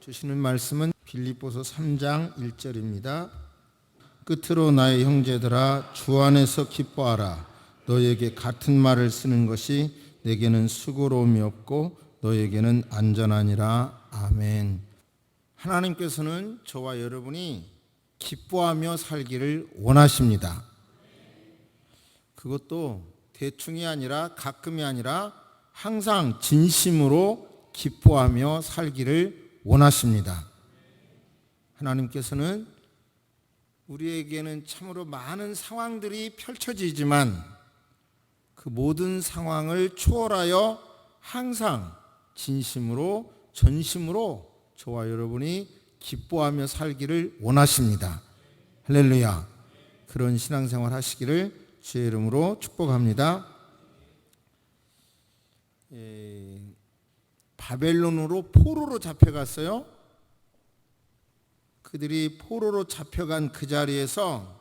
주시는 말씀은 빌립보서 3장 1절입니다. 끝으로 나의 형제들아 주 안에서 기뻐하라. 너에게 같은 말을 쓰는 것이 내게는 수고로움이 없고 너에게는 안전하니라. 아멘. 하나님께서는 저와 여러분이 기뻐하며 살기를 원하십니다. 그것도 대충이 아니라 가끔이 아니라 항상 진심으로 기뻐하며 살기를 원하십니다. 하나님께서는 우리에게는 참으로 많은 상황들이 펼쳐지지만 그 모든 상황을 초월하여 항상 진심으로 전심으로 저와 여러분이 기뻐하며 살기를 원하십니다. 할렐루야. 그런 신앙생활 하시기를 주의 이름으로 축복합니다. 바벨론으로 포로로 잡혀갔어요. 그들이 포로로 잡혀간 그 자리에서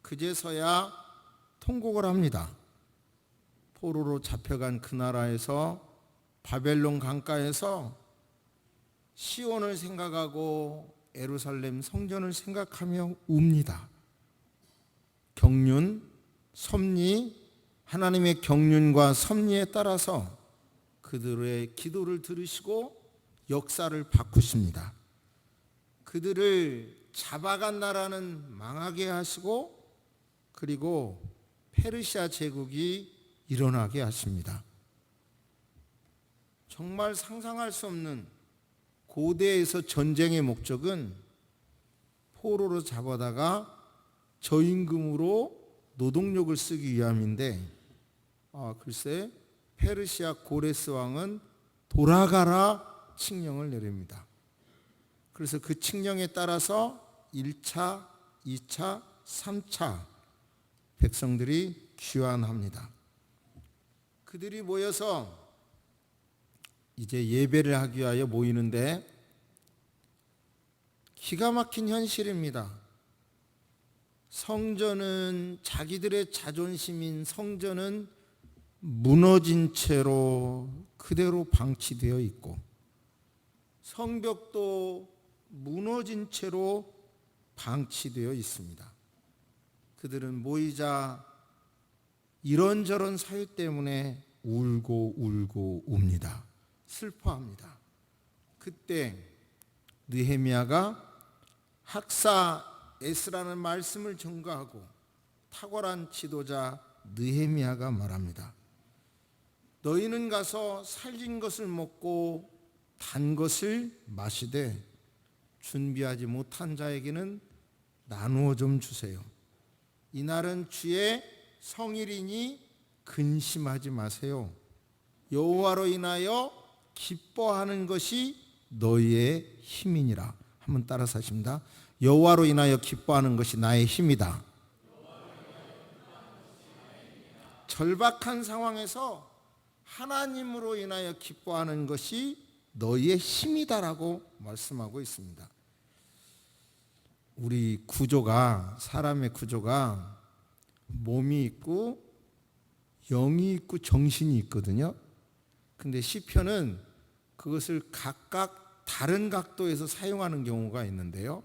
그제서야 통곡을 합니다. 포로로 잡혀간 그 나라에서 바벨론 강가에서 시온을 생각하고 예루살렘 성전을 생각하며 웁니다. 경륜, 섭리, 하나님의 경륜과 섭리에 따라서 그들의 기도를 들으시고 역사를 바꾸십니다. 그들을 잡아간 나라는 망하게 하시고 그리고 페르시아 제국이 일어나게 하십니다. 정말 상상할 수 없는 고대에서 전쟁의 목적은 포로로 잡아다가 저임금으로 노동력을 쓰기 위함인데 글쎄 페르시아 고레스 왕은 돌아가라 칙령을 내립니다. 그래서 그 칙령에 따라서 1차, 2차, 3차 백성들이 귀환합니다. 그들이 모여서 이제 예배를 하기 위하여 모이는데 기가 막힌 현실입니다. 성전은 자기들의 자존심인 성전은 무너진 채로 그대로 방치되어 있고 성벽도 무너진 채로 방치되어 있습니다. 그들은 모이자 이런저런 사유 때문에 울고 웁니다. 슬퍼합니다. 그때 느헤미야가 학사 에스라는 말씀을 전가하고 탁월한 지도자 느헤미야가 말합니다. 너희는 가서 살진 것을 먹고 단 것을 마시되 준비하지 못한 자에게는 나누어 좀 주세요. 이날은 주의 성일이니 근심하지 마세요. 여호와로 인하여 기뻐하는 것이 너희의 힘이니라. 한번 따라서 하십니다. 여호와로 인하여 기뻐하는 것이 나의 힘이다. 절박한 상황에서 하나님으로 인하여 기뻐하는 것이 너희의 힘이다라고 말씀하고 있습니다. 우리 구조가 사람의 구조가 몸이 있고 영이 있고 정신이 있거든요. 근데 시편은 그것을 각각 다른 각도에서 사용하는 경우가 있는데요.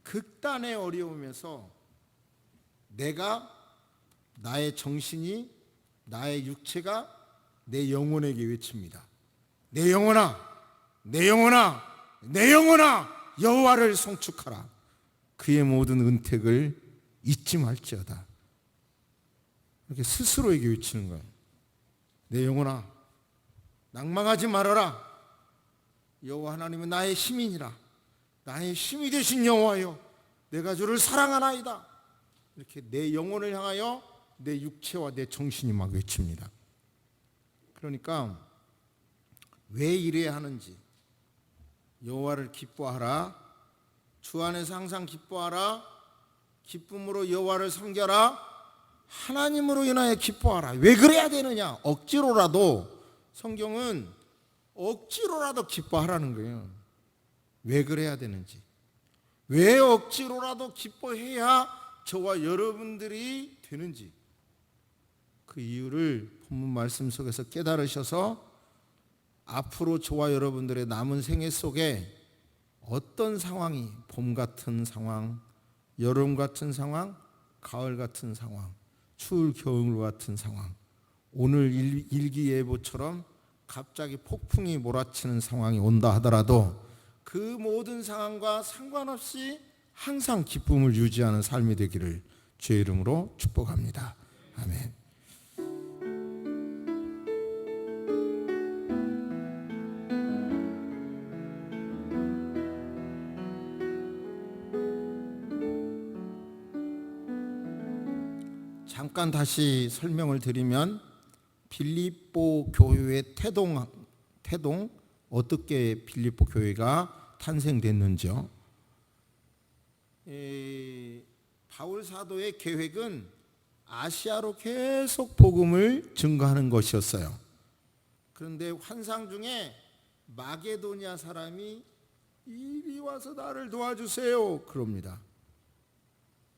극단의 어려움에서 내가 나의 정신이 나의 육체가 내 영혼에게 외칩니다. 내 영혼아, 내 영혼아, 내 영혼아 여호와를 송축하라. 그의 모든 은택을 잊지 말지어다. 이렇게 스스로에게 외치는 거예요. 내 영혼아 낭망하지 말아라. 여호와 하나님은 나의 힘이니라. 나의 힘이 되신 여호와여 내가 주를 사랑하나이다. 이렇게 내 영혼을 향하여 내 육체와 내 정신이 막 외칩니다. 그러니까 왜 이래야 하는지 여호와를 기뻐하라. 주 안에서 항상 기뻐하라. 기쁨으로 여호와를 섬겨라. 하나님으로 인하여 기뻐하라. 왜 그래야 되느냐? 억지로라도 성경은 억지로라도 기뻐하라는 거예요. 왜 그래야 되는지, 왜 억지로라도 기뻐해야 저와 여러분들이 되는지 그 이유를 본문 말씀 속에서 깨달으셔서 앞으로 저와 여러분들의 남은 생애 속에 어떤 상황이, 봄 같은 상황, 여름 같은 상황, 가을 같은 상황, 추울 겨울 같은 상황, 오늘 일기예보처럼 갑자기 폭풍이 몰아치는 상황이 온다 하더라도 그 모든 상황과 상관없이 항상 기쁨을 유지하는 삶이 되기를 주의 이름으로 축복합니다. 아멘. 잠깐 다시 설명을 드리면 빌립보 교회의 태동 어떻게 빌립보 교회가 탄생됐는지요. 바울 사도의 계획은 아시아로 계속 복음을 증거하는 것이었어요. 그런데 환상 중에 마게도니아 사람이 이리 와서 나를 도와주세요 그럽니다.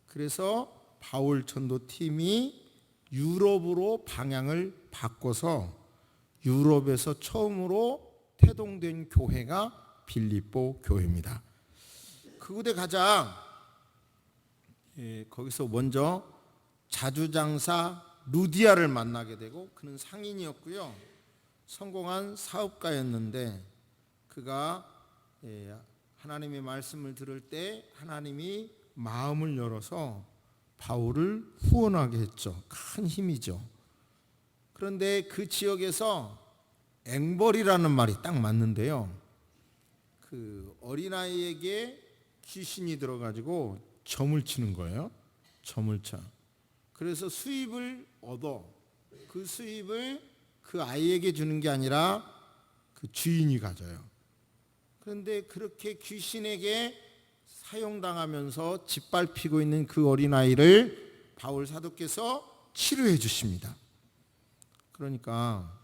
그래서 바울 전도팀이 유럽으로 방향을 바꿔서 유럽에서 처음으로 태동된 교회가 빌립보 교회입니다. 그곳에 가자 거기서 먼저 자주장사 루디아를 만나게 되고, 그는 상인이었고요, 성공한 사업가였는데 그가 하나님의 말씀을 들을 때 하나님이 마음을 열어서 바울을 후원하게 했죠. 큰 힘이죠. 그런데 그 지역에서 앵벌이라는 말이 딱 맞는데요, 그 어린아이에게 귀신이 들어가지고 점을 치는 거예요. 점을 쳐. 그래서 수입을 얻어 그 수입을 그 아이에게 주는 게 아니라 그 주인이 가져요. 그런데 그렇게 귀신에게 사용당하면서 짓밟히고 있는 그 어린아이를 바울 사도께서 치료해 주십니다. 그러니까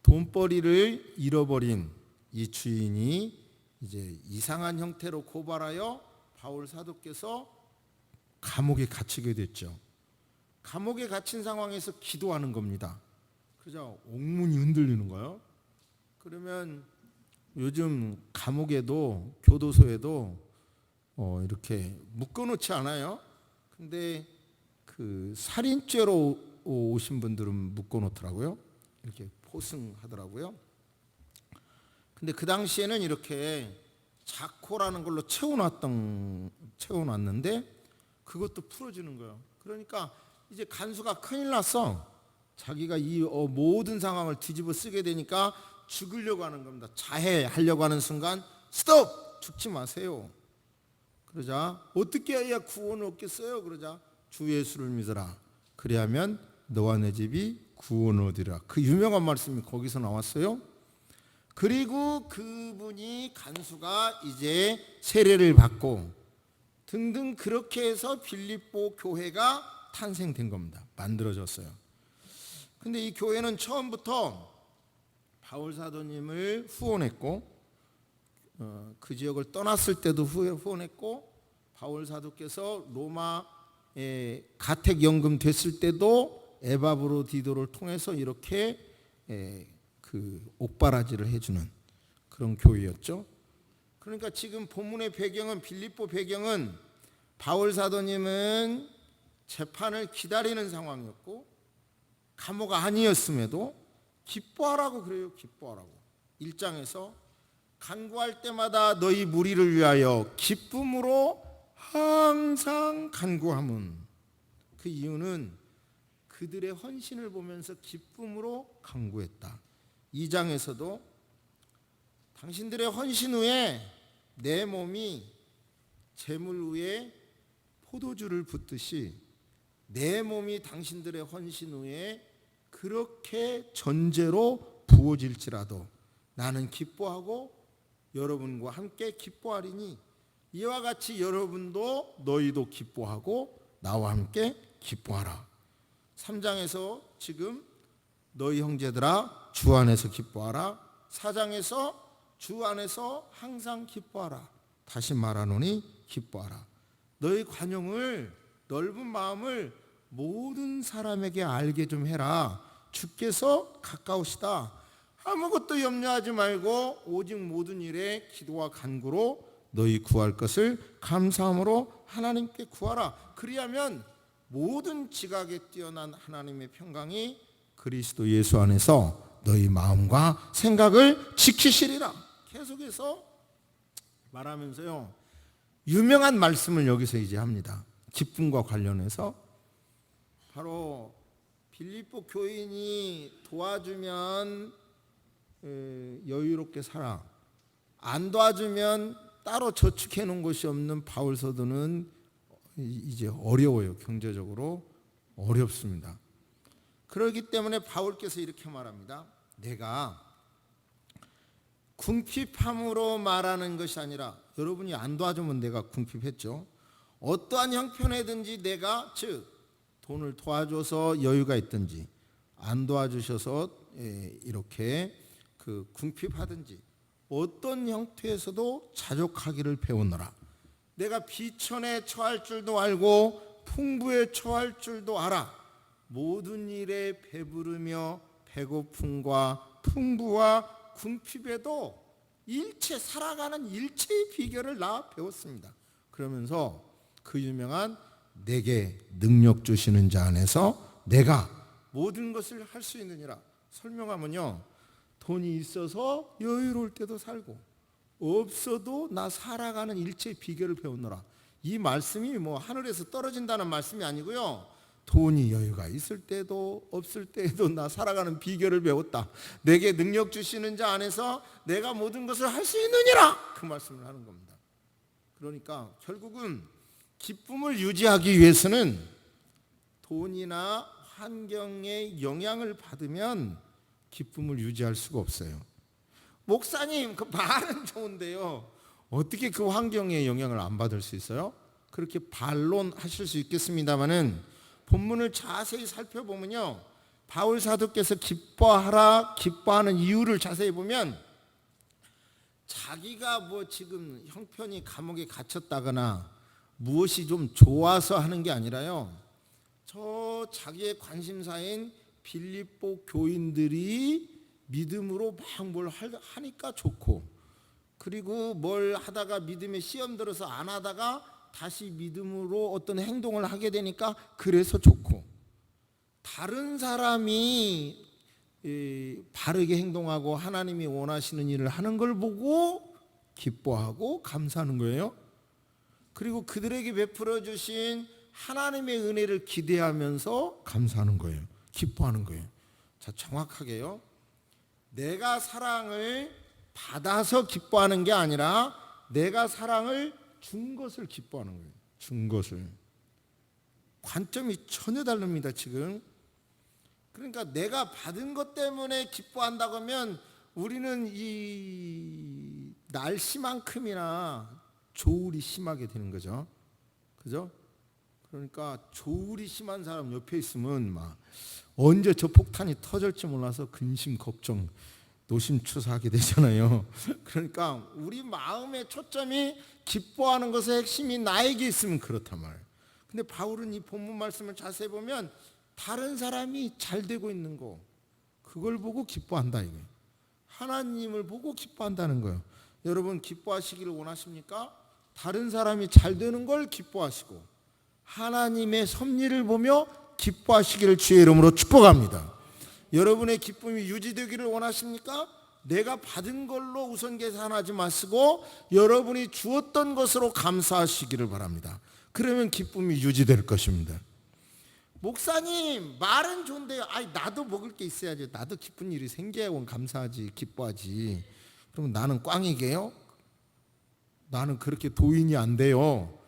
돈벌이를 잃어버린 이 주인이 이제 이상한 형태로 고발하여 바울 사도께서 감옥에 갇히게 됐죠. 감옥에 갇힌 상황에서 기도하는 겁니다. 그죠? 옥문이 흔들리는 거예요. 그러면 요즘 감옥에도, 교도소에도 이렇게 묶어놓지 않아요. 근데 그 살인죄로 오신 분들은 묶어놓더라고요. 이렇게 포승하더라고요. 근데 그 당시에는 이렇게 자코라는 걸로 채워놨는데 그것도 풀어주는 거예요. 그러니까 이제 간수가 큰일 났어. 자기가 이 모든 상황을 뒤집어 쓰게 되니까 죽으려고 하는 겁니다. 자해하려고 하는 순간 스톱! 죽지 마세요. 그러자 어떻게 해야 구원을 얻겠어요? 그러자 주 예수를 믿어라. 그리하면 너와 내 집이 구원을 얻으리라. 그 유명한 말씀이 거기서 나왔어요. 그리고 그분이, 간수가 이제 세례를 받고 등등 그렇게 해서 빌립보 교회가 탄생된 겁니다. 만들어졌어요. 근데 이 교회는 처음부터 바울 사도님을 후원했고, 그 지역을 떠났을 때도 후원했고, 바울 사도께서 로마에 가택연금 됐을 때도 에바브로디도를 통해서 이렇게 그 옥바라지를 해주는 그런 교회였죠. 그러니까 지금 본문의 배경은, 빌립보 배경은 바울 사도님은 재판을 기다리는 상황이었고 감옥 아니었음에도 기뻐하라고 그래요. 기뻐하라고. 1장에서 간구할 때마다 너희 무리를 위하여 기쁨으로 항상 간구함은, 그 이유는 그들의 헌신을 보면서 기쁨으로 간구했다. 2장에서도 당신들의 헌신 후에 내 몸이 재물 위에 포도주를 붓듯이 내 몸이 당신들의 헌신 후에 그렇게 전제로 부어질지라도 나는 기뻐하고 여러분과 함께 기뻐하리니 이와 같이 여러분도 너희도 기뻐하고 나와 함께 기뻐하라. 3장에서 지금 너희 형제들아 주 안에서 기뻐하라. 4장에서 주 안에서 항상 기뻐하라. 다시 말하노니 기뻐하라. 너희 관용을, 넓은 마음을 모든 사람에게 알게 좀 해라. 주께서 가까우시다. 아무것도 염려하지 말고 오직 모든 일에 기도와 간구로 너희 구할 것을 감사함으로 하나님께 구하라. 그리하면 모든 지각에 뛰어난 하나님의 평강이 그리스도 예수 안에서 너희 마음과 생각을 지키시리라. 계속해서 말하면서요, 유명한 말씀을 여기서 이제 합니다. 기쁨과 관련해서 바로 빌립보 교인이 도와주면 여유롭게 살아, 안 도와주면 따로 저축해 놓은 것이 없는 바울 사도는 이제 어려워요. 경제적으로 어렵습니다. 그렇기 때문에 바울께서 이렇게 말합니다. 내가 궁핍함으로 말하는 것이 아니라, 여러분이 안 도와주면 내가 궁핍했죠. 어떠한 형편이든지 내가, 즉 돈을 도와줘서 여유가 있든지 안 도와주셔서 이렇게 궁핍하든지 어떤 형태에서도 자족하기를 배우노라. 내가 비천에 처할 줄도 알고 풍부에 처할 줄도 알아. 모든 일에 배부르며 배고픔과 풍부와 궁핍에도 일체 살아가는 일체의 비결을 나 배웠습니다. 그러면서 그 유명한 내게 능력 주시는 자 안에서 내가 모든 것을 할 수 있느니라 설명하면요, 돈이 있어서 여유로울 때도 살고 없어도 나 살아가는 일체의 비결을 배우노라. 이 말씀이 뭐 하늘에서 떨어진다는 말씀이 아니고요, 돈이 여유가 있을 때도 없을 때에도 나 살아가는 비결을 배웠다. 내게 능력 주시는 자 안에서 내가 모든 것을 할 수 있느니라, 그 말씀을 하는 겁니다. 그러니까 결국은 기쁨을 유지하기 위해서는 돈이나 환경의 영향을 받으면 기쁨을 유지할 수가 없어요. 목사님, 그 말은 좋은데요, 어떻게 그 환경의 영향을 안 받을 수 있어요? 그렇게 반론하실 수 있겠습니다마는 본문을 자세히 살펴보면요, 바울 사도께서 기뻐하라, 기뻐하는 이유를 자세히 보면 자기가 뭐 지금 형편이 감옥에 gat혔다거나 무엇이 좀 좋아서 하는 게 아니라요, 저 자기의 관심사인 빌립보 교인들이 믿음으로 막 뭘 하니까 좋고, 그리고 뭘 하다가 믿음에 시험 들어서 안 하다가 다시 믿음으로 어떤 행동을 하게 되니까 그래서 좋고, 다른 사람이 바르게 행동하고 하나님이 원하시는 일을 하는 걸 보고 기뻐하고 감사하는 거예요. 그리고 그들에게 베풀어 주신 하나님의 은혜를 기대하면서 감사하는 거예요. 기뻐하는 거예요. 자, 정확하게요, 내가 사랑을 받아서 기뻐하는 게 아니라 내가 사랑을 준 것을 기뻐하는 거예요. 준 것을. 관점이 전혀 다릅니다, 지금. 그러니까 내가 받은 것 때문에 기뻐한다고 하면 우리는 이 날씨만큼이나 조울이 심하게 되는 거죠. 그죠? 그러니까 조울이 심한 사람 옆에 있으면 막 언제 저 폭탄이 터질지 몰라서 근심 걱정 노심초사하게 되잖아요. 그러니까 우리 마음의 초점이 기뻐하는 것의 핵심이 나에게 있으면 그렇단 말이에요. 근데 바울은 이 본문 말씀을 자세히 보면 다른 사람이 잘 되고 있는 거, 그걸 보고 기뻐한다 이거예요. 하나님을 보고 기뻐한다는 거예요. 여러분 기뻐하시기를 원하십니까? 다른 사람이 잘 되는 걸 기뻐하시고 하나님의 섭리를 보며 기뻐하시기를 주의 이름으로 축복합니다. 여러분의 기쁨이 유지되기를 원하십니까? 내가 받은 걸로 우선 계산하지 마시고 여러분이 주었던 것으로 감사하시기를 바랍니다. 그러면 기쁨이 유지될 것입니다. 목사님, 말은 좋은데요, 나도 먹을 게 있어야지, 나도 기쁜 일이 생겨야 감사하지, 기뻐하지. 그러면 나는 꽝이게요? 나는 그렇게 도인이 안 돼요.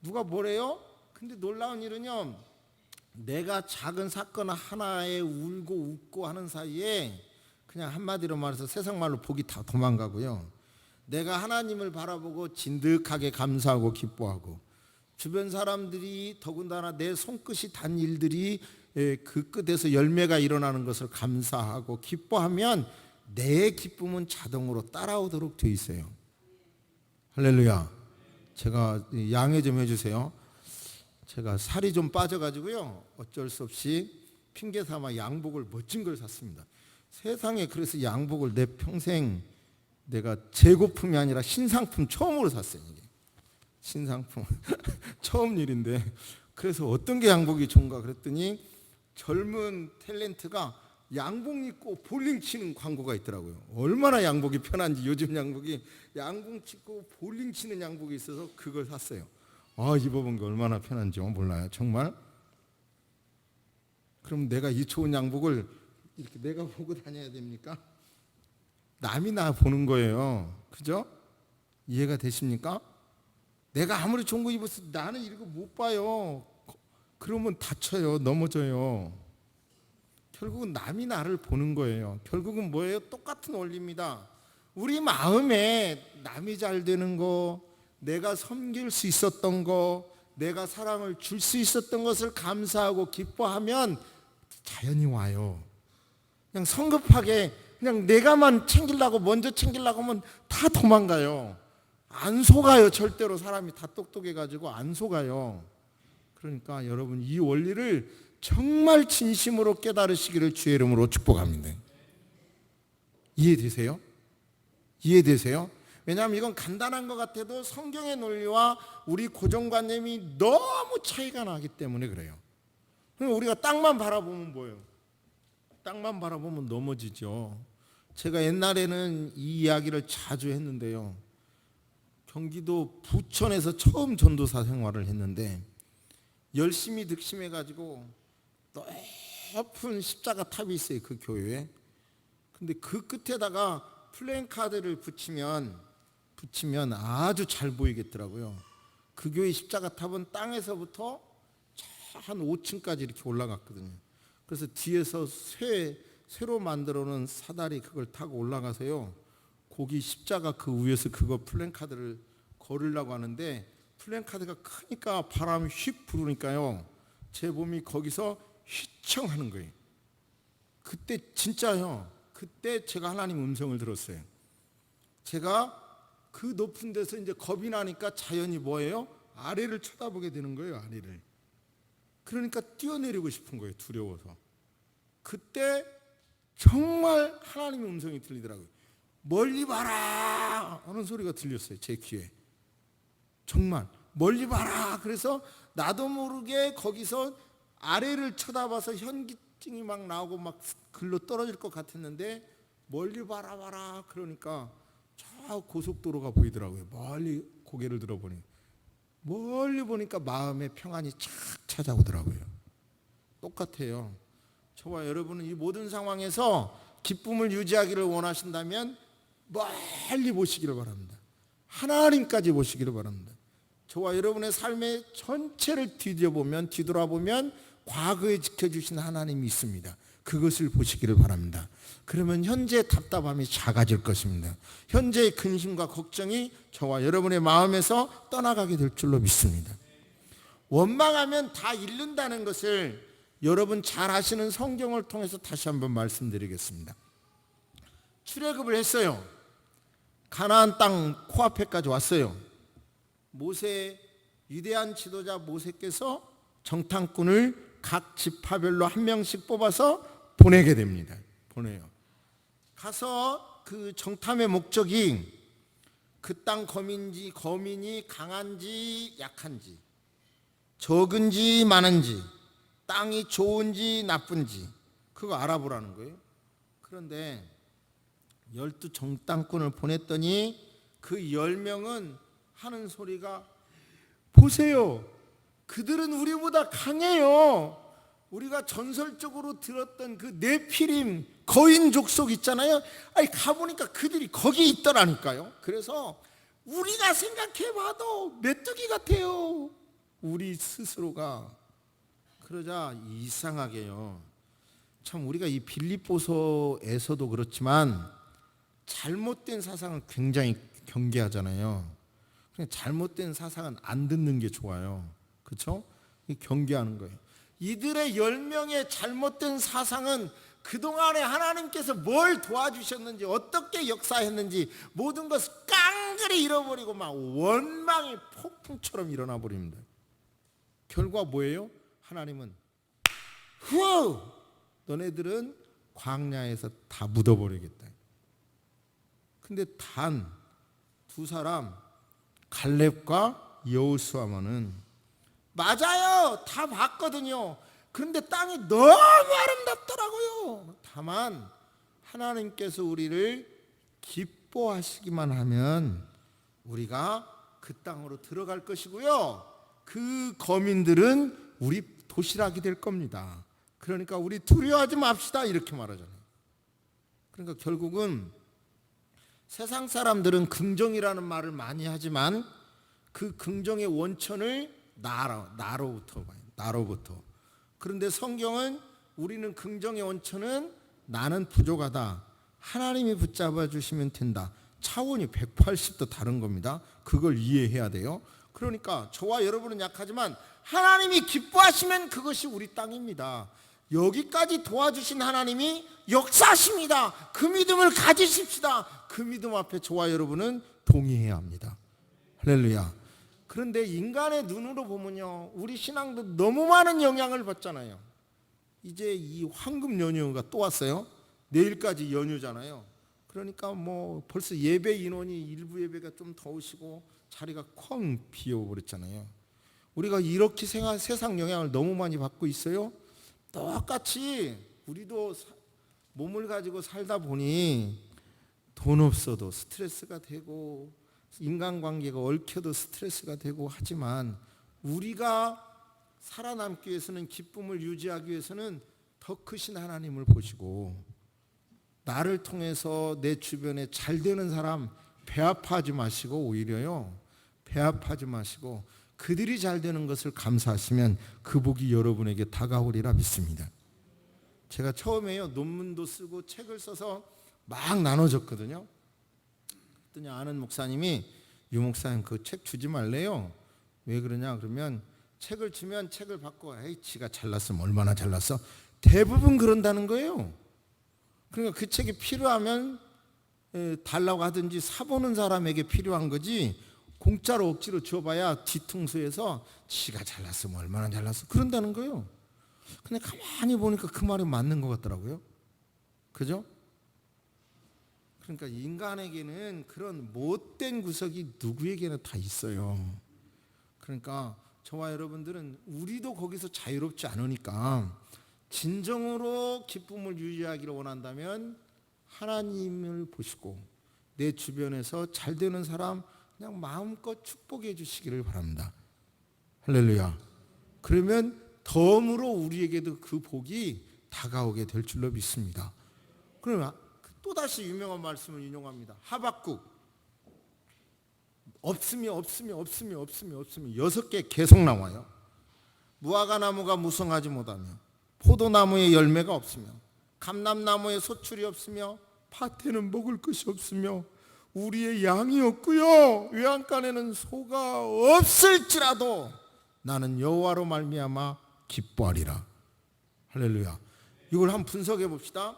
누가 뭐래요? 근데 놀라운 일은요, 내가 작은 사건 하나에 울고 웃고 하는 사이에 그냥 한마디로 말해서 세상 말로 복이 다 도망가고요, 내가 하나님을 바라보고 진득하게 감사하고 기뻐하고 주변 사람들이 더군다나 내 손끝이 단 일들이 그 끝에서 열매가 일어나는 것을 감사하고 기뻐하면 내 기쁨은 자동으로 따라오도록 돼 있어요. 할렐루야. 제가 양해 좀 해주세요. 제가 살이 좀 빠져가지고요, 어쩔 수 없이 핑계 삼아 양복을 멋진 걸 샀습니다. 세상에 그래서 양복을 내 평생 내가 재고품이 아니라 신상품 처음으로 샀어요. 이게 신상품 처음 일인데 그래서 어떤 게 양복이 좋은가 그랬더니 젊은 탤런트가 양복 입고 볼링 치는 광고가 있더라고요. 얼마나 양복이 편한지 요즘 양복이 양복 치고 볼링 치는 양복이 있어서 그걸 샀어요. 입어본 게 얼마나 편한지 몰라요. 정말. 그럼 내가 이 좋은 양복을 이렇게 내가 보고 다녀야 됩니까? 남이 나 보는 거예요. 그죠? 이해가 되십니까? 내가 아무리 좋은 거 입어서 나는 이거 못 봐요. 그러면 다쳐요. 넘어져요. 결국은 남이 나를 보는 거예요. 결국은 뭐예요? 똑같은 원리입니다. 우리 마음에 남이 잘 되는 거, 내가 섬길 수 있었던 거, 내가 사랑을 줄 수 있었던 것을 감사하고 기뻐하면 자연히 와요. 그냥 성급하게 그냥 내가만 챙기려고 먼저 챙기려고 하면 다 도망가요. 안 속아요. 절대로 사람이 다 똑똑해가지고 안 속아요. 그러니까 여러분 이 원리를 정말 진심으로 깨달으시기를 주의 이름으로 축복합니다. 이해되세요? 이해되세요? 왜냐하면 이건 간단한 것 같아도 성경의 논리와 우리 고정관념이 너무 차이가 나기 때문에 그래요. 그럼 우리가 땅만 바라보면 뭐예요? 땅만 바라보면 넘어지죠. 제가 옛날에는 이 이야기를 자주 했는데요. 경기도 부천에서 처음 전도사 생활을 했는데 열심히 득심해가지고 높은 십자가 탑이 있어요. 그 교회에. 근데 그 끝에다가 플랜카드를 붙이면 아주 잘 보이겠더라고요. 그 교회 십자가 탑은 땅에서부터 한 5층까지 이렇게 올라갔거든요. 그래서 뒤에서 새로 만들어 놓은 사다리 그걸 타고 올라가서요. 거기 십자가 그 위에서 그거 플랜카드를 걸으려고 하는데 플랜카드가 크니까 바람이 휙 부르니까요. 제 몸이 거기서 휘청하는 거예요. 그때 진짜요. 그때 제가 하나님 음성을 들었어요. 제가 그 높은 데서 이제 겁이 나니까 자연히 뭐예요? 아래를 쳐다보게 되는 거예요. 아래를. 그러니까 뛰어내리고 싶은 거예요. 두려워서. 그때 정말 하나님의 음성이 들리더라고요. 멀리 봐라 하는 소리가 들렸어요. 제 귀에. 정말 멀리 봐라. 그래서 나도 모르게 거기서 아래를 쳐다봐서 현기증이 막 나오고 막 글로 떨어질 것 같았는데 멀리 봐라 그러니까 저 고속도로가 보이더라고요. 멀리 고개를 들어보니 멀리 보니까 마음의 평안이 착 찾아오더라고요. 똑같아요. 저와 여러분은 이 모든 상황에서 기쁨을 유지하기를 원하신다면 멀리 보시기를 바랍니다. 하나님까지 보시기를 바랍니다. 저와 여러분의 삶의 전체를 뒤돌아보면 과거에 지켜주신 하나님이 있습니다. 그것을 보시기를 바랍니다. 그러면 현재 답답함이 작아질 것입니다. 현재의 근심과 걱정이 저와 여러분의 마음에서 떠나가게 될 줄로 믿습니다. 원망하면 다 잃는다는 것을 여러분 잘 아시는 성경을 통해서 다시 한번 말씀드리겠습니다. 출애굽을 했어요. 가나안 땅 코앞에까지 왔어요. 위대한 지도자 모세께서 정탐꾼을 각 지파별로 한 명씩 뽑아서 보내게 됩니다. 보내요. 가서 그 정탐의 목적이 그 땅 거민이 강한지 약한지, 적은지 많은지, 땅이 좋은지 나쁜지 그거 알아보라는 거예요. 그런데 12 정탐꾼을 보냈더니 그 10명은 하는 소리가 보세요. 그들은 우리보다 강해요. 우리가 전설적으로 들었던 그 네피림 거인 족속 있잖아요. 아니 가보니까 그들이 거기 있더라니까요. 그래서 우리가 생각해봐도 메뚜기 같아요. 우리 스스로가. 그러자 이상하게요. 참 우리가 이 빌립보서에서도 그렇지만 잘못된 사상을 굉장히 경계하잖아요. 그냥 잘못된 사상은 안 듣는 게 좋아요. 그렇죠? 경계하는 거예요. 이들의 10명의 잘못된 사상은 그동안에 하나님께서 뭘 도와주셨는지 어떻게 역사했는지 모든 것을 깡그리 잃어버리고 막 원망의 폭풍처럼 일어나 버립니다. 결과 뭐예요? 하나님은 너네들은 광야에서 다 묻어버리겠다. 근데 단 두 사람 갈렙과 여호수아만은 맞아요. 다 봤거든요. 그런데 땅이 너무 아름답더라고요. 다만 하나님께서 우리를 기뻐하시기만 하면 우리가 그 땅으로 들어갈 것이고요. 그 거민들은 우리 도시락이 될 겁니다. 그러니까 우리 두려워하지 맙시다 이렇게 말하잖아요. 그러니까 결국은 세상 사람들은 긍정이라는 말을 많이 하지만 그 긍정의 원천을 나로부터 봐요. 나로부터. 그런데 성경은 우리는 긍정의 원천은 나는 부족하다. 하나님이 붙잡아 주시면 된다. 차원이 180도 다른 겁니다. 그걸 이해해야 돼요. 그러니까 저와 여러분은 약하지만 하나님이 기뻐하시면 그것이 우리 땅입니다. 여기까지 도와주신 하나님이 역사하십니다. 그 믿음을 가지십시다. 그 믿음 앞에 저와 여러분은 동의해야 합니다. 할렐루야. 그런데 인간의 눈으로 보면요, 우리 신앙도 너무 많은 영향을 받잖아요. 이제 이 황금 연휴가 또 왔어요. 내일까지 연휴잖아요. 그러니까 뭐 벌써 예배 인원이 일부 예배가 좀 더우시고 자리가 쾅 비어버렸잖아요. 우리가 이렇게 세상 영향을 너무 많이 받고 있어요. 똑같이 우리도 몸을 가지고 살다 보니 돈 없어도 스트레스가 되고 인간관계가 얽혀도 스트레스가 되고 하지만 우리가 살아남기 위해서는 기쁨을 유지하기 위해서는 더 크신 하나님을 보시고 나를 통해서 내 주변에 잘 되는 사람 배아파하지 마시고 오히려요 배아파하지 마시고 그들이 잘 되는 것을 감사하시면 그 복이 여러분에게 다가오리라 믿습니다. 제가 처음에요 논문도 쓰고 책을 써서 막 나눠줬거든요. 그랬더니 아는 목사님이 유 목사님 그 책 주지 말래요. 왜 그러냐 그러면 책을 주면 책을 받고 에이 지가 잘났으면 얼마나 잘났어. 대부분 그런다는 거예요. 그러니까 그 책이 필요하면 달라고 하든지 사보는 사람에게 필요한 거지 공짜로 억지로 줘봐야 뒤통수에서 지가 잘났으면 얼마나 잘났어 그런다는 거예요. 근데 가만히 보니까 그 말이 맞는 것 같더라고요. 그죠? 그러니까 인간에게는 그런 못된 구석이 누구에게나 다 있어요. 그러니까 저와 여러분들은 우리도 거기서 자유롭지 않으니까 진정으로 기쁨을 유지하기를 원한다면 하나님을 보시고 내 주변에서 잘 되는 사람 그냥 마음껏 축복해 주시기를 바랍니다. 할렐루야. 그러면 덤으로 우리에게도 그 복이 다가오게 될 줄로 믿습니다. 그러면 또다시 유명한 말씀을 인용합니다. 하박국 없으면 6개 계속 나와요. 무화과 나무가 무성하지 못하며 포도나무에 열매가 없으며 감람나무에 소출이 없으며 밭에는 먹을 것이 없으며 우리의 양이 없고요 외양간에는 소가 없을지라도 나는 여호와로 말미암아 기뻐하리라. 할렐루야. 이걸 한번 분석해 봅시다.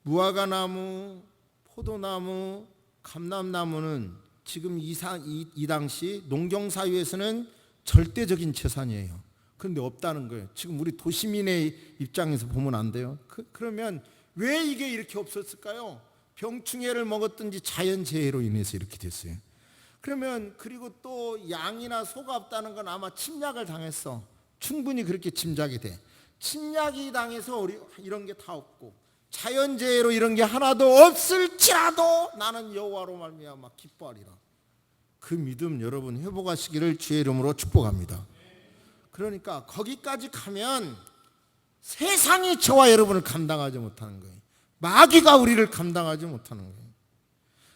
무화과나무, 포도나무, 감람나무는 지금 이 당시 농경사회에서는 절대적인 재산이에요. 그런데 없다는 거예요. 지금 우리 도시민의 입장에서 보면 안 돼요. 그러면 왜 이게 이렇게 없었을까요? 병충해를 먹었든지 자연재해로 인해서 이렇게 됐어요. 그러면 그리고 또 양이나 소가 없다는 건 아마 침략을 당했어. 충분히 그렇게 짐작이 돼. 침략이 당해서 이런 게 다 없고 자연재해로 이런 게 하나도 없을지라도 나는 여호와로 말미암아 기뻐하리라. 그 믿음 여러분 회복하시기를 주의 이름으로 축복합니다. 그러니까 거기까지 가면 세상이 저와 여러분을 감당하지 못하는 거예요. 마귀가 우리를 감당하지 못하는 거예요.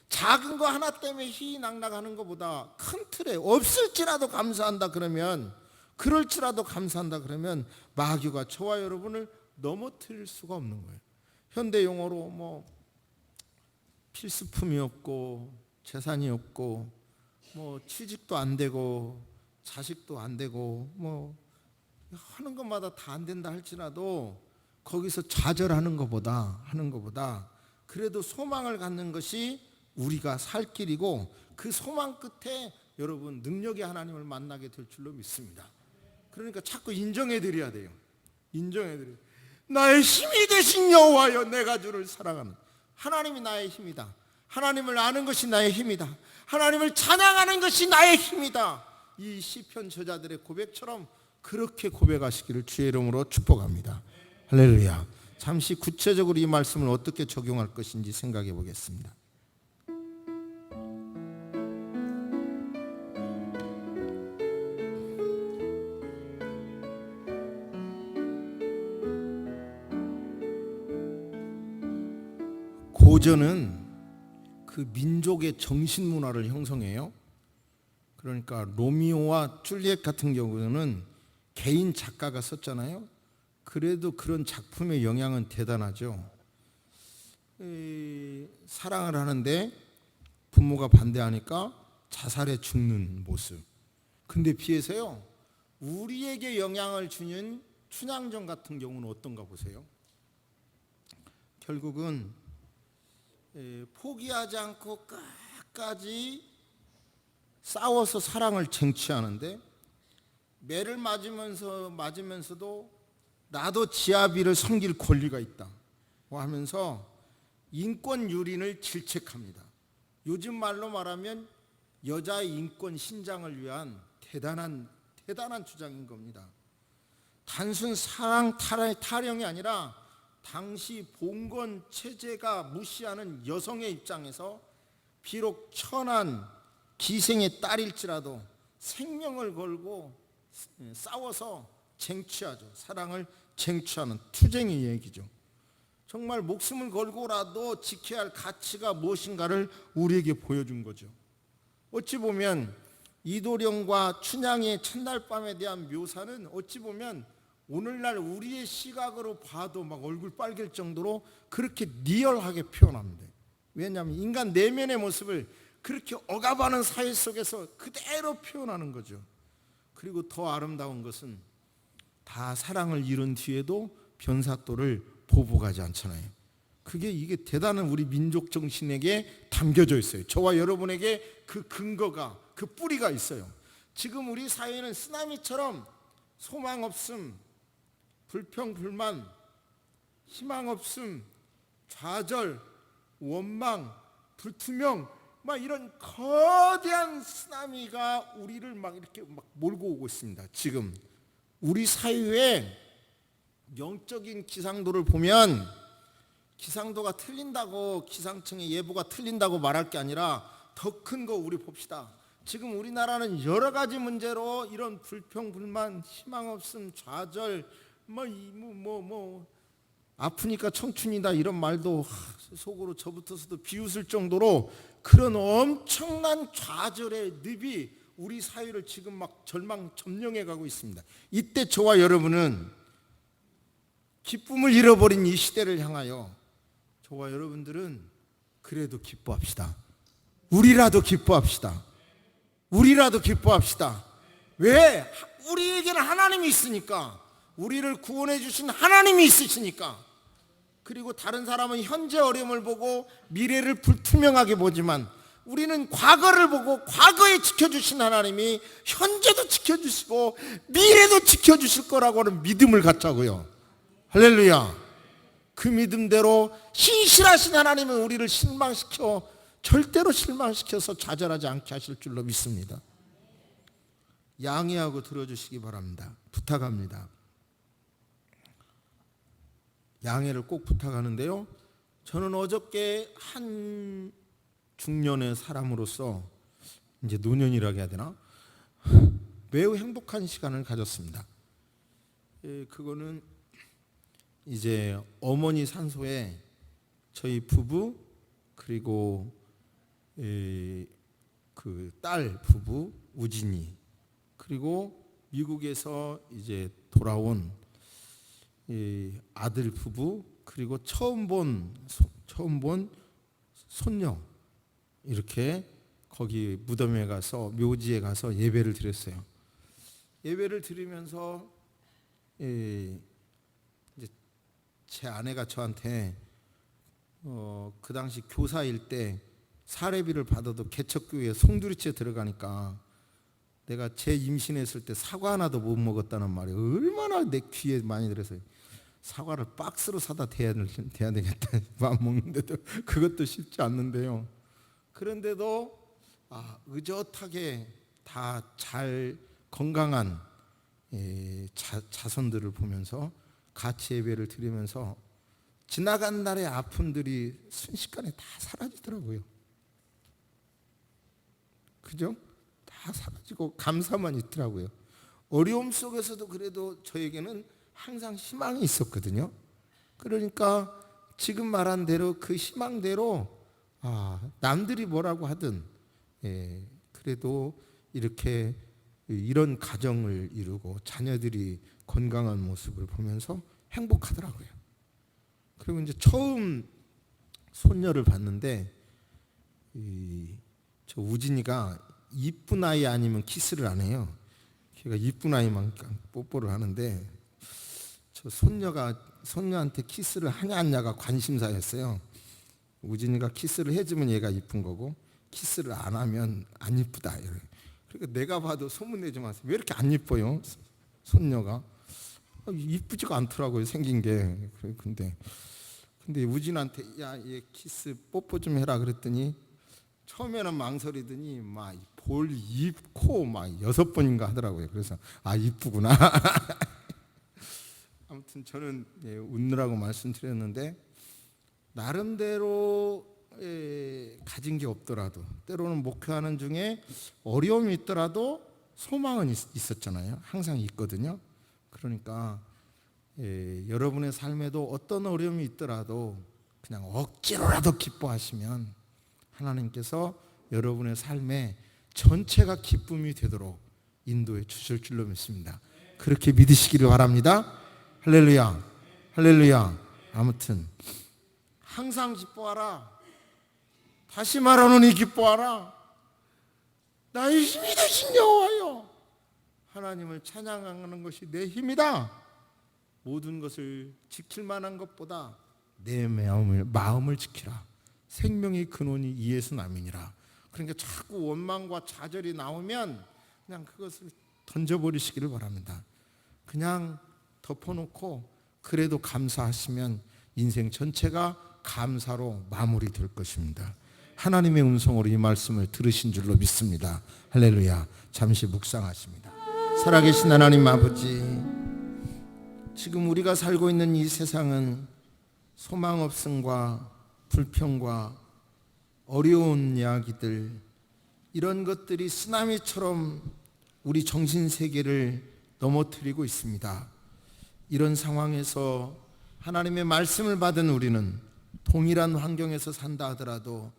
작은 거 하나 때문에 희희낙낙하는 것보다 큰 틀에 없을지라도 감사한다 그러면 그럴지라도 감사한다 그러면 마귀가 저와 여러분을 넘어뜨릴 수가 없는 거예요. 현대 용어로 뭐 필수품이 없고 재산이 없고 뭐 취직도 안 되고 자식도 안 되고 뭐 하는 것마다 다 안 된다 할지라도 거기서 좌절하는 것보다 그래도 소망을 갖는 것이 우리가 살 길이고 그 소망 끝에 여러분 능력의 하나님을 만나게 될 줄로 믿습니다. 그러니까 자꾸 인정해 드려야 돼요. 인정해 드려요. 나의 힘이 되신 여호와여, 내가 주를 사랑하는. 하나님이 나의 힘이다. 하나님을 아는 것이 나의 힘이다. 하나님을 찬양하는 것이 나의 힘이다. 이 시편 저자들의 고백처럼 그렇게 고백하시기를 주의 이름으로 축복합니다. 할렐루야. 잠시 구체적으로 이 말씀을 어떻게 적용할 것인지 생각해 보겠습니다. 고전은 그 민족의 정신 문화를 형성해요. 그러니까 로미오와 줄리엣 같은 경우는 개인 작가가 썼잖아요. 그래도 그런 작품의 영향은 대단하죠. 사랑을 하는데 부모가 반대하니까 자살해 죽는 모습. 근데 비해서요, 우리에게 영향을 주는 춘향전 같은 경우는 어떤가 보세요. 결국은 포기하지 않고 끝까지 싸워서 사랑을 쟁취하는데, 매를 맞으면서도 나도 지아비를 섬길 권리가 있다 하면서 인권 유린을 질책합니다. 요즘 말로 말하면 여자의 인권 신장을 위한 대단한 주장인 겁니다. 단순 사랑 타령이 아니라 당시 봉건 체제가 무시하는 여성의 입장에서 비록 천한 기생의 딸일지라도 생명을 걸고 싸워서 쟁취하죠. 사랑을 쟁취하는 투쟁의 얘기죠. 정말 목숨을 걸고라도 지켜야 할 가치가 무엇인가를 우리에게 보여준 거죠. 어찌 보면 이도령과 춘향의 첫날 밤에 대한 묘사는 어찌 보면 오늘날 우리의 시각으로 봐도 막 얼굴 빨개질 정도로 그렇게 리얼하게 표현합니다. 왜냐하면 인간 내면의 모습을 그렇게 억압하는 사회 속에서 그대로 표현하는 거죠. 그리고 더 아름다운 것은 다 사랑을 이룬 뒤에도 변사또를 보복하지 않잖아요. 이게 대단한 우리 민족 정신에게 담겨져 있어요. 저와 여러분에게 그 근거가, 그 뿌리가 있어요. 지금 우리 사회는 쓰나미처럼 소망 없음, 불평, 불만, 희망 없음, 좌절, 원망, 불투명, 막 이런 거대한 쓰나미가 우리를 막 이렇게 막 몰고 오고 있습니다. 지금 우리 사회의 영적인 기상도를 보면, 기상도가 틀린다고, 기상청의 예보가 틀린다고 말할 게 아니라 더 큰 거 우리 봅시다. 지금 우리나라는 여러 가지 문제로 이런 불평, 불만, 희망 없음, 좌절, 아프니까 청춘이다 이런 말도 속으로 저부터서도 비웃을 정도로 그런 엄청난 좌절의 늪이 우리 사회를 지금 막 점령해 가고 있습니다. 이때 저와 여러분은 기쁨을 잃어버린 이 시대를 향하여 저와 여러분들은 그래도 기뻐합시다. 우리라도 기뻐합시다. 우리라도 기뻐합시다. 왜? 우리에게는 하나님이 있으니까. 우리를 구원해 주신 하나님이 있으시니까. 그리고 다른 사람은 현재 어려움을 보고 미래를 불투명하게 보지만 우리는 과거를 보고 과거에 지켜주신 하나님이 현재도 지켜주시고 미래도 지켜주실 거라고 하는 믿음을 갖자고요. 할렐루야. 그 믿음대로 신실하신 하나님은 우리를 절대로 실망시켜서 좌절하지 않게 하실 줄로 믿습니다. 양해하고 들어주시기 바랍니다. 부탁합니다. 양해를 꼭 부탁하는데요, 저는 어저께 한 중년의 사람으로서, 이제 노년이라고 해야 되나, 매우 행복한 시간을 가졌습니다. 그거는 이제 어머니 산소에 저희 부부 그리고 그 딸 부부 우진이, 그리고 미국에서 이제 돌아온 아들 부부, 그리고 처음 본 손녀, 이렇게 거기 무덤에 가서, 묘지에 가서 예배를 드렸어요. 예배를 드리면서 이제 제 아내가 저한테 그 당시 교사일 때 사례비를 받아도 개척교회 송두리째 들어가니까 내가 제 임신했을 때 사과 하나도 못 먹었다는 말이 얼마나 내 귀에 많이 들었어요. 사과를 박스로 사다 대야 되겠다 마음 먹는데도 그것도 쉽지 않는데요. 그런데도 의젓하게 다 잘 건강한 자손들을 보면서 같이 예배를 드리면서 지나간 날의 아픔들이 순식간에 다 사라지더라고요. 그죠? 다 사라지고 감사만 있더라고요. 어려움 속에서도 그래도 저에게는 항상 희망이 있었거든요. 그러니까 지금 말한 대로 그 희망대로 남들이 뭐라고 하든 그래도 이렇게 이런 가정을 이루고 자녀들이 건강한 모습을 보면서 행복하더라고요. 그리고 이제 처음 손녀를 봤는데 저 우진이가 이쁜 아이 아니면 키스를 안 해요. 걔가 이쁜 아이만 뽀뽀를 하는데 저 손녀한테 키스를 하냐 안 하냐가 관심사였어요. 우진이가 키스를 해주면 얘가 이쁜 거고 키스를 안 하면 안 이쁘다. 그러니까 내가 봐도 소문내지 마세요. 왜 이렇게 안 이뻐요? 손녀가 이쁘지가 않더라고요. 생긴 게. 근데 우진한테 야, 얘 키스 뽀뽀 좀 해라 그랬더니 처음에는 망설이더니 막 볼, 입, 코 막 6번인가 하더라고요. 그래서 이쁘구나. 아무튼 저는 웃느라고 말씀드렸는데 나름대로 가진 게 없더라도 때로는 목회하는 중에 어려움이 있더라도 소망은 있었잖아요. 항상 있거든요. 그러니까 여러분의 삶에도 어떤 어려움이 있더라도 그냥 억지로라도 기뻐하시면 하나님께서 여러분의 삶에 전체가 기쁨이 되도록 인도해 주실 줄로 믿습니다. 그렇게 믿으시기를 바랍니다. 할렐루야, 할렐루야. 아무튼 항상 기뻐하라. 다시 말하노니 기뻐하라. 나의 힘이 되신 여호와여. 하나님을 찬양하는 것이 내 힘이다. 모든 것을 지킬 만한 것보다 내 마음을 지키라. 생명의 근원이 이에서 남이니라. 그러니까 자꾸 원망과 좌절이 나오면 그냥 그것을 던져버리시기를 바랍니다. 그냥 덮어놓고 그래도 감사하시면 인생 전체가 감사로 마무리될 것입니다. 하나님의 음성으로 이 말씀을 들으신 줄로 믿습니다. 할렐루야. 잠시 묵상하십니다. 살아계신 하나님 아버지, 지금 우리가 살고 있는 이 세상은 소망 없음과 불평과 어려운 이야기들, 이런 것들이 쓰나미처럼 우리 정신세계를 넘어뜨리고 있습니다. 이런 상황에서 하나님의 말씀을 받은 우리는 동일한 환경에서 산다 하더라도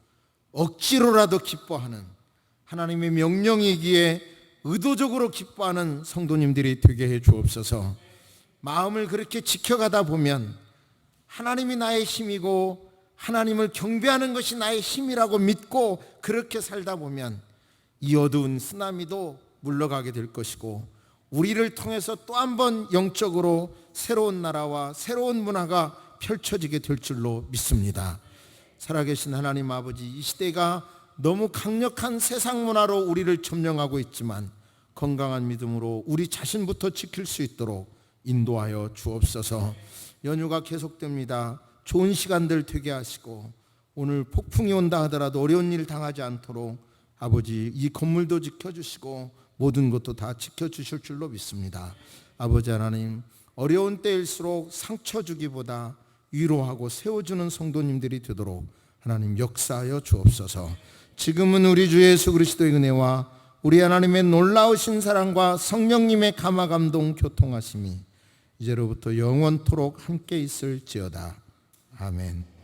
억지로라도 기뻐하는, 하나님의 명령이기에 의도적으로 기뻐하는 성도님들이 되게 해 주옵소서. 마음을 그렇게 지켜가다 보면 하나님이 나의 힘이고 하나님을 경배하는 것이 나의 힘이라고 믿고 그렇게 살다 보면 이 어두운 쓰나미도 물러가게 될 것이고 우리를 통해서 또 한 번 영적으로 새로운 나라와 새로운 문화가 펼쳐지게 될 줄로 믿습니다. 살아계신 하나님 아버지, 이 시대가 너무 강력한 세상 문화로 우리를 점령하고 있지만 건강한 믿음으로 우리 자신부터 지킬 수 있도록 인도하여 주옵소서. 연휴가 계속됩니다. 좋은 시간들 되게 하시고 오늘 폭풍이 온다 하더라도 어려운 일 당하지 않도록 아버지 이 건물도 지켜주시고 모든 것도 다 지켜주실 줄로 믿습니다. 아버지 하나님, 어려운 때일수록 상처 주기보다 위로하고 세워주는 성도님들이 되도록 하나님 역사하여 주옵소서. 지금은 우리 주 예수 그리스도의 은혜와 우리 하나님의 놀라우신 사랑과 성령님의 감화 감동 교통하심이 이제로부터 영원토록 함께 있을지어다. 아멘.